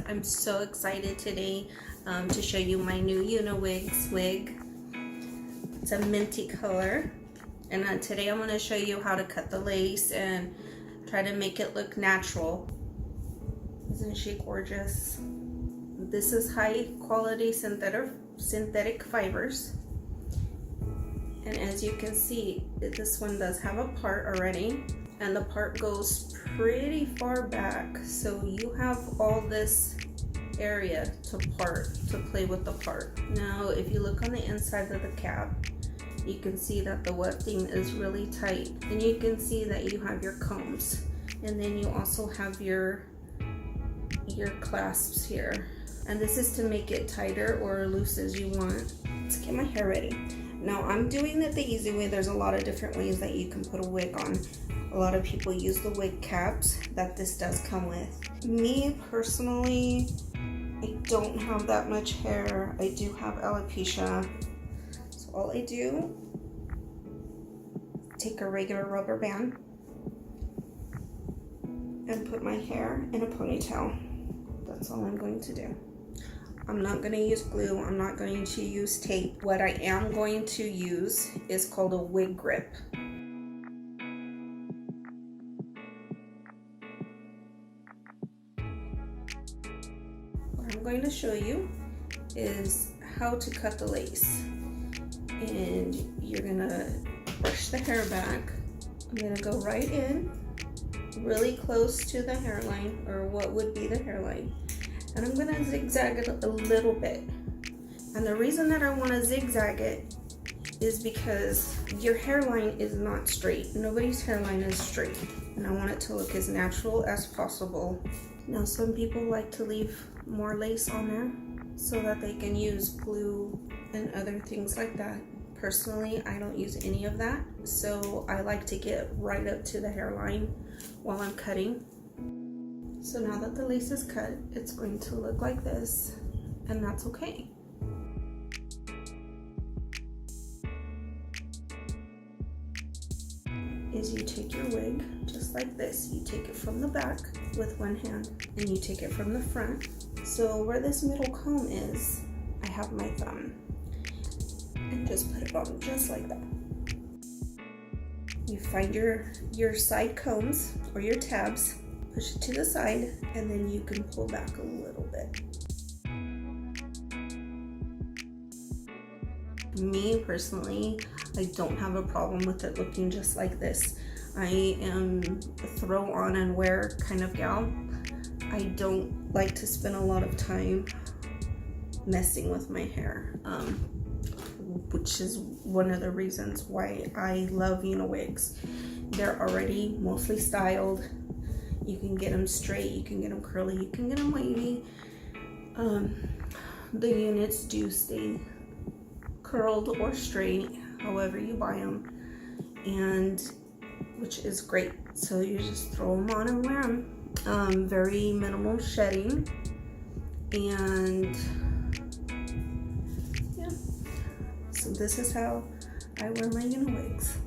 I'm so excited today to show you my new UniWigs wig. It's a minty color, and today I'm going to show you how to cut the lace and try to make it look natural. Isn't she gorgeous? This is high quality synthetic fibers, and as you can see, this one does have a part already, and the part goes pretty far back, so you have all this area to play with the part. Now if you look on the inside of the cap, you can see that the wefting is really tight, and you can see that you have your combs, and then you also have your clasps here, and this is to make it tighter or loose as you want. Let's get my hair ready. Now I'm doing it the easy way. There's a lot of different ways that you can put a wig on. A lot of people use the wig caps that this does come with. Me personally, I don't have that much hair. I do have alopecia. So all I do, take a regular rubber band and put my hair in a ponytail. That's all I'm going to do. I'm not going to use glue. I'm not going to use tape. What I am going to use is called a wig grip. What I'm going to show you is how to cut the lace. And you're going to brush the hair back. I'm going to go right in, really close to the hairline, or what would be the hairline. And I'm gonna zigzag it a little bit. And the reason that I wanna zigzag it is because your hairline is not straight. Nobody's hairline is straight. And I want it to look as natural as possible. Now some people like to leave more lace on there so that they can use glue and other things like that. Personally, I don't use any of that. So I like to get right up to the hairline while I'm cutting. So now that the lace is cut, it's going to look like this, and that's okay. Is you take your wig just like this. You take it from the back with one hand, and you take it from the front. So where this middle comb is, I have my thumb, and just put it on just like that. You find your side combs or your tabs, push it to the side, and then you can pull back a little bit. Me personally, I don't have a problem with it looking just like this. I am a throw on and wear kind of gal. I don't like to spend a lot of time messing with my hair, which is one of the reasons why I love UniWigs. They're already mostly styled. You can get them straight, you can get them curly, you can get them wavy. The units do stay curled or straight, however you buy them, and which is great. So you just throw them on and wear them. Very minimal shedding, and yeah. So this is how I wear my UniWigs.